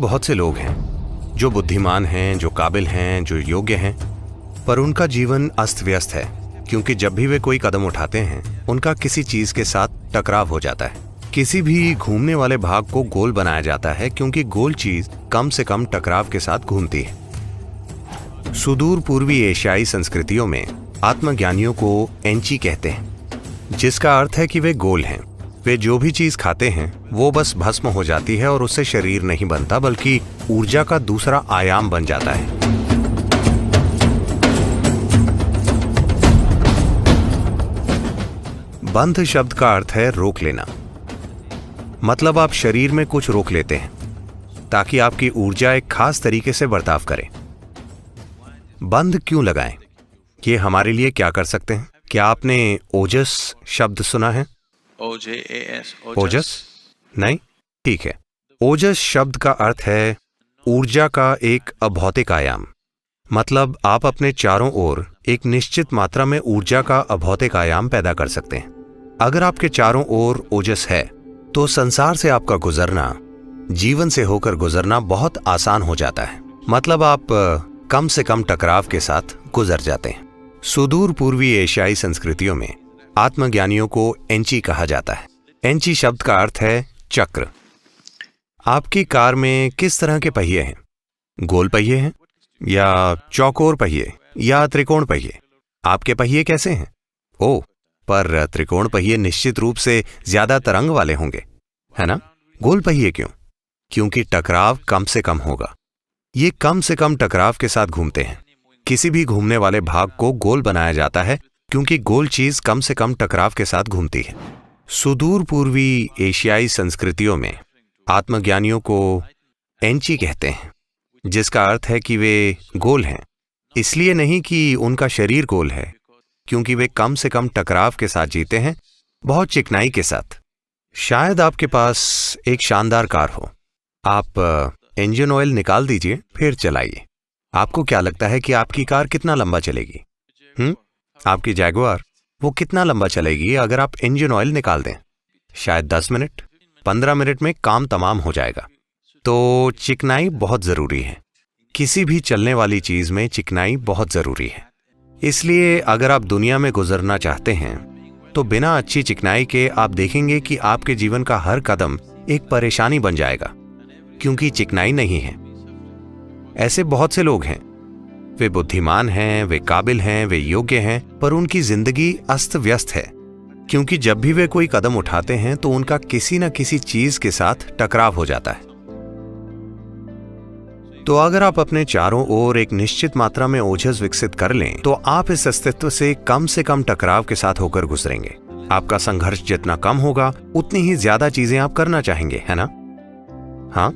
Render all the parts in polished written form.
बहुत से लोग हैं जो बुद्धिमान हैं, जो काबिल हैं, जो योग्य हैं, पर उनका जीवन अस्त व्यस्त है क्योंकि जब भी वे कोई कदम उठाते हैं उनका किसी चीज के साथ टकराव हो जाता है। किसी भी घूमने वाले भाग को गोल बनाया जाता है क्योंकि गोल चीज कम से कम टकराव के साथ घूमती है। सुदूर पूर्वी एशियाई संस्कृतियों में आत्मज्ञानियों को एंची कहते हैं, जिसका अर्थ है कि वे गोल हैं। वे जो भी चीज खाते हैं वो बस भस्म हो जाती है और उससे शरीर नहीं बनता बल्कि ऊर्जा का दूसरा आयाम बन जाता है। बंध शब्द का अर्थ है रोक लेना। मतलब आप शरीर में कुछ रोक लेते हैं ताकि आपकी ऊर्जा एक खास तरीके से बर्ताव करे। बंध क्यों लगाएं? ये हमारे लिए क्या कर सकते हैं? क्या आपने ओजस शब्द सुना है? ओजस? नहीं? ठीक है। ओजस शब्द का अर्थ है ऊर्जा का एक अभौतिक आयाम। मतलब आप अपने चारों ओर एक निश्चित मात्रा में ऊर्जा का अभौतिक आयाम पैदा कर सकते हैं। अगर आपके चारों ओर ओजस है तो संसार से आपका गुजरना, जीवन से होकर गुजरना बहुत आसान हो जाता है। मतलब आप कम से कम टकराव के साथ गुजर जाते हैं। सुदूर पूर्वी एशियाई संस्कृतियों में आत्मज्ञानियों को एंची कहा जाता है। एंची शब्द का अर्थ है चक्र। आपकी कार में किस तरह के पहिए हैं? गोल पहिए हैं या चौकोर पहिए या त्रिकोण पहिए? आपके पहिए कैसे हैं? ओह, पर त्रिकोण पहिए निश्चित रूप से ज्यादा तरंग वाले होंगे, है ना? गोल पहिए क्यों? क्योंकि टकराव कम से कम होगा। ये कम से कम टकराव के साथ घूमते हैं। किसी भी घूमने वाले भाग को गोल बनाया जाता है क्योंकि गोल चीज कम से कम टकराव के साथ घूमती है। सुदूर पूर्वी एशियाई संस्कृतियों में आत्मज्ञानियों को एंची कहते हैं, जिसका अर्थ है कि वे गोल हैं। इसलिए नहीं कि उनका शरीर गोल है, क्योंकि वे कम से कम टकराव के साथ जीते हैं, बहुत चिकनाई के साथ। शायद आपके पास एक शानदार कार हो। आप इंजन ऑयल निकाल दीजिए, फिर चलाइए। आपको क्या लगता है कि आपकी कार कितना लंबा चलेगी? आपकी जैगुआर वो कितना लंबा चलेगी अगर आप इंजन ऑयल निकाल दें? शायद 10 मिनट, 15 मिनट में काम तमाम हो जाएगा। तो चिकनाई बहुत जरूरी है। किसी भी चलने वाली चीज में चिकनाई बहुत जरूरी है। इसलिए अगर आप दुनिया में गुजरना चाहते हैं तो बिना अच्छी चिकनाई के आप देखेंगे कि आपके जीवन का हर कदम एक परेशानी बन जाएगा, क्योंकि चिकनाई नहीं है। ऐसे बहुत से लोग हैं, वे बुद्धिमान हैं, वे काबिल हैं, वे योग्य हैं, पर उनकी जिंदगी अस्त व्यस्त है क्योंकि जब भी वे कोई कदम उठाते हैं तो उनका किसी न किसी चीज के साथ टकराव हो जाता है। तो अगर आप अपने चारों ओर एक निश्चित मात्रा में ओजस विकसित कर लें तो आप इस अस्तित्व से कम टकराव के साथ होकर गुजरेंगे। आपका संघर्ष जितना कम होगा उतनी ही ज्यादा चीजें आप करना चाहेंगे, है ना? हाँ,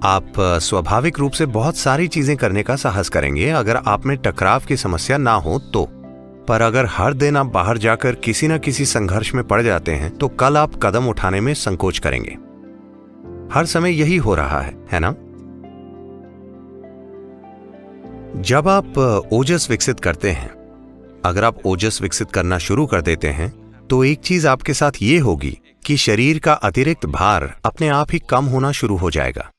आप स्वाभाविक रूप से बहुत सारी चीजें करने का साहस करेंगे अगर आप में टकराव की समस्या ना हो तो। पर अगर हर दिन आप बाहर जाकर किसी न किसी संघर्ष में पड़ जाते हैं तो कल आप कदम उठाने में संकोच करेंगे। हर समय यही हो रहा है ना? जब आप ओजस विकसित करते हैं, अगर आप ओजस विकसित करना शुरू कर देते हैं तो एक चीज आपके साथ ये होगी कि शरीर का अतिरिक्त भार अपने आप ही कम होना शुरू हो जाएगा।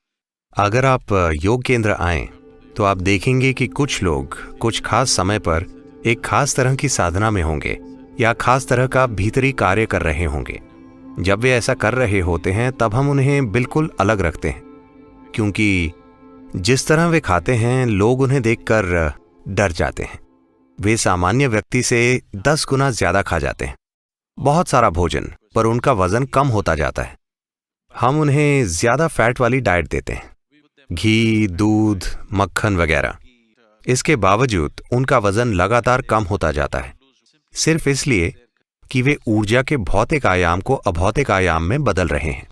अगर आप योग केंद्र आएं तो आप देखेंगे कि कुछ लोग कुछ खास समय पर एक खास तरह की साधना में होंगे या खास तरह का भीतरी कार्य कर रहे होंगे। जब वे ऐसा कर रहे होते हैं तब हम उन्हें बिल्कुल अलग रखते हैं, क्योंकि जिस तरह वे खाते हैं लोग उन्हें देखकर डर जाते हैं। वे सामान्य व्यक्ति से 10 गुना ज्यादा खा जाते हैं, बहुत सारा भोजन, पर उनका वजन कम होता जाता है। हम उन्हें ज्यादा फैट वाली डाइट देते हैं, घी, दूध, मक्खन वगैरह। इसके बावजूद उनका वजन लगातार कम होता जाता है, सिर्फ इसलिए कि वे ऊर्जा के भौतिक आयाम को अभौतिक आयाम में बदल रहे हैं।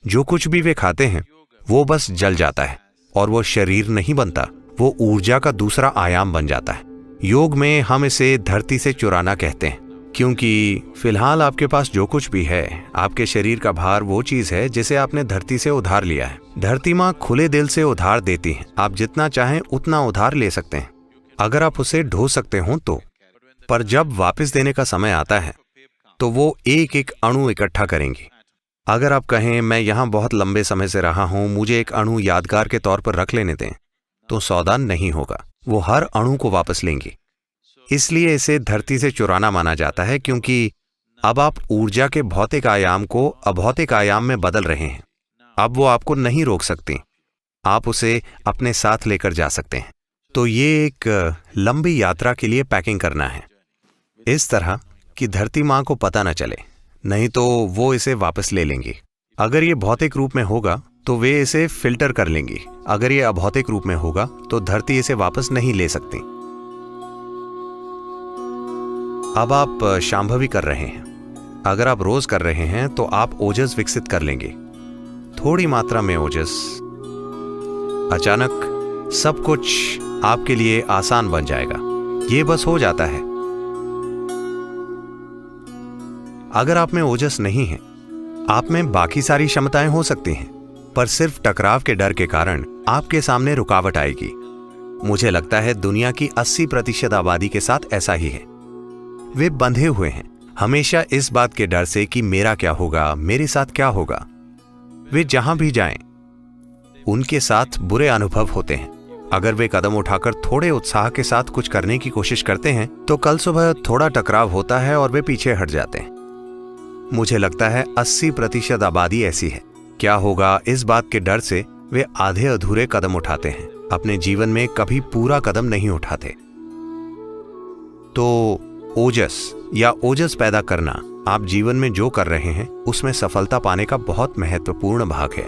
जो कुछ भी वे खाते हैं वो बस जल जाता है और वो शरीर नहीं बनता, वो ऊर्जा का दूसरा आयाम बन जाता है। योग में हम इसे धरती से चुराना कहते हैं, क्योंकि फिलहाल आपके पास जो कुछ भी है, आपके शरीर का भार वो चीज है जिसे आपने धरती से उधार लिया है। धरती माँ खुले दिल से उधार देती है। आप जितना चाहें उतना उधार ले सकते हैं अगर आप उसे ढो सकते हो तो। पर जब वापस देने का समय आता है तो वो एक एक अणु इकट्ठा करेंगी अगर आप कहें मैं यहां बहुत लंबे समय से रहा हूं, मुझे एक अणु यादगार के तौर पर रख लेने दें, तो सौदा नहीं होगा। वो हर अणु को वापस लेंगी। इसलिए इसे धरती से चुराना माना जाता है, क्योंकि अब आप ऊर्जा के भौतिक आयाम को अभौतिक आयाम में बदल रहे हैं। अब वो आपको नहीं रोक सकती, आप उसे अपने साथ लेकर जा सकते हैं। तो ये एक लंबी यात्रा के लिए पैकिंग करना है, इस तरह कि धरती माँ को पता न चले, नहीं तो वो इसे वापस ले लेंगी। अगर ये भौतिक रूप में होगा तो वे इसे फिल्टर कर लेंगी। अगर ये अभौतिक रूप में होगा तो धरती इसे वापस नहीं ले सकती। अब आप शांभवी कर रहे हैं। अगर आप रोज कर रहे हैं तो आप ओजस विकसित कर लेंगे, थोड़ी मात्रा में ओजस। अचानक सब कुछ आपके लिए आसान बन जाएगा। ये बस हो जाता है। अगर आप में ओजस नहीं है, आप में बाकी सारी क्षमताएं हो सकती हैं, पर सिर्फ टकराव के डर के कारण आपके सामने रुकावट आएगी। मुझे लगता है दुनिया की 80% आबादी के साथ ऐसा ही है। वे बंधे हुए हैं हमेशा इस बात के डर से कि मेरा क्या होगा, मेरे साथ क्या होगा। वे जहां भी जाएं, उनके साथ बुरे अनुभव होते हैं। अगर वे कदम उठाकर थोड़े उत्साह के साथ कुछ करने की कोशिश करते हैं तो कल सुबह थोड़ा टकराव होता है और वे पीछे हट जाते हैं। मुझे लगता है 80% आबादी ऐसी है। क्या होगा, इस बात के डर से वे आधे अधूरे कदम उठाते हैं, अपने जीवन में कभी पूरा कदम नहीं उठाते। तो ओजस या ओजस पैदा करना आप जीवन में जो कर रहे हैं उसमें सफलता पाने का बहुत महत्वपूर्ण भाग है।